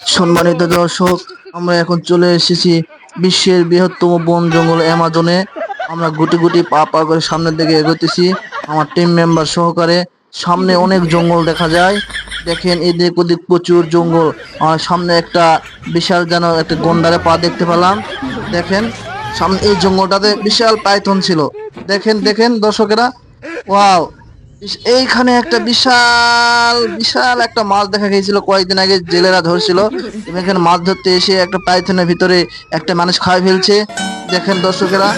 সম্মানিত দর্শক, আমরা এখন চলে এসেছি বিশ্বের বৃহত্তম বন জঙ্গল অ্যামাজনে। আমরা গুটি গুটি পা পা করে সামনের দিকে এগোতেছি আমার টিম মেম্বার সহকারে। সামনে অনেক জঙ্গল দেখা যায়, দেখেন এদিক ওদিক প্রচুর জঙ্গল। আর সামনে একটা বিশাল যেন একটা গন্ডারে পা দেখতে পেলাম। দেখেন সামনে এই জঙ্গলটাতে বিশাল পাইথন ছিল। দেখেন দেখেন দর্শকেরা, ওয়াও! এইখানে একটা বিশাল বিশাল একটা মাছ দেখা গিয়েছিল, কয়েকদিন আগে জেলেরা ধরছিল এবং এখানে মাছ ধরতে এসে একটা পাইথনের ভিতরে একটা মানুষ খাই ফেলছে। দেখেন দর্শকেরা,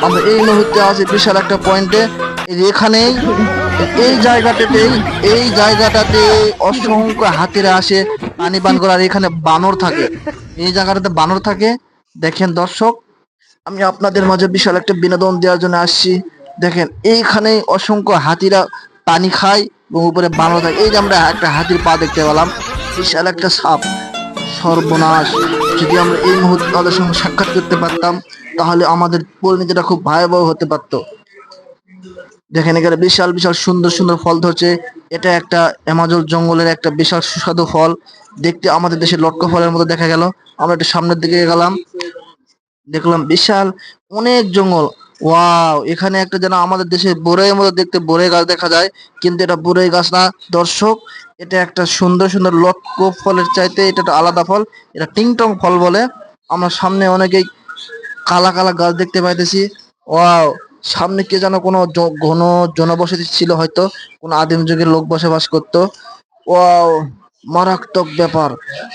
আমরা এই মুহূর্তে আছি বিশাল একটা পয়েন্টে। এখানেই এই জায়গাটাতে অসংখ্য হাতিরা আসে পানি পান করার। এখানে বানর থাকে, এই জায়গাটাতে বানর থাকে। দেখেন দর্শক, আমি আপনাদের মাঝে বিশাল একটা বিনোদন দেওয়ার জন্য আসছি। দেখেন এইখানে অসংখ্য হাতিরা পানি খায় এবং উপরে বানর থাকে। এই যে আমরা একটা হাতির পা দেখতে পেলাম, বিশাল একটা সাপ। সর্বনাশ! যদি আমরা এই মুহূর্তে তাদের সঙ্গে সাক্ষাৎ করতে পারতাম তাহলে আমাদের পরিণতিটা খুব ভয়াবহ হতে পারতো। দেখেন এখানে বিশাল বিশাল সুন্দর সুন্দর ফল ধরছে। এটা একটা অ্যামাজন জঙ্গলের একটা বিশাল সুস্বাদু ফল, দেখতে আমাদের দেশের লটকা ফলের মতো দেখা গেল। আমরা একটু সামনের দিকে গেলাম, দেখলাম বিশাল অনেক জঙ্গল। ওয়াও! এখানে একটা যেন আমাদের দেশে বড়ইয়ের মতো দেখতে বড়ই গাছ দেখা যায়, কিন্তু এটা বড়ই গাছ না দর্শক। এটা একটা সুন্দর সুন্দর লটকো ফলের চাইতে এটা একটা আলাদা ফল, এটা টিংটং ফল বলে। আমরা সামনে অনেকেই কালা কালা গাছ দেখতে পাইতেছি। ওয়াও! সামনে কে যেন কোনো ঘন জনবসতি ছিল, হয়তো কোনো আদিম যুগের লোক বসবাস করতো। ওয়াও! মারাত্মক ব্যাপার।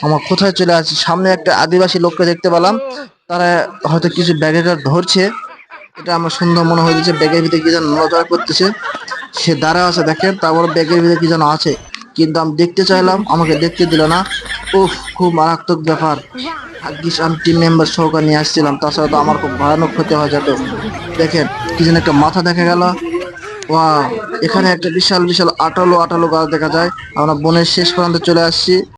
আমার কোথায় চলে আসছি, সামনে একটা আদিবাসী লোককে দেখতে পেলাম। তারা হয়তো কিছু ব্যাগে ধরছে, এটা আমার সুন্দর মনে হয়েছে। ব্যাগের ভিতরে কি যেন নড়াচড়া করতেছে, সে দাঁড়া আছে। দেখেন তারপর ব্যাগের ভিতরে কি যেন আছে, কিন্তু আমি দেখতে চাইলাম, আমাকে দেখতে দিল না। উফ, খুব মারাত্মক ব্যাপার। ভাগ্যিস আমি টিম মেম্বার সহকারে নিয়ে আসছিলাম, তাছাড়া তো আমার খুব ভয়ানক ক্ষতি হয়ে যেত। দেখেন কি যেন একটা মাথা দেখা গেল। ওয়াও! এখানে একটা বিশাল বিশাল আঠালো আঠালো গাছ দেখা যায়। আমরা বনের শেষ প্রান্তে চলে আসছি।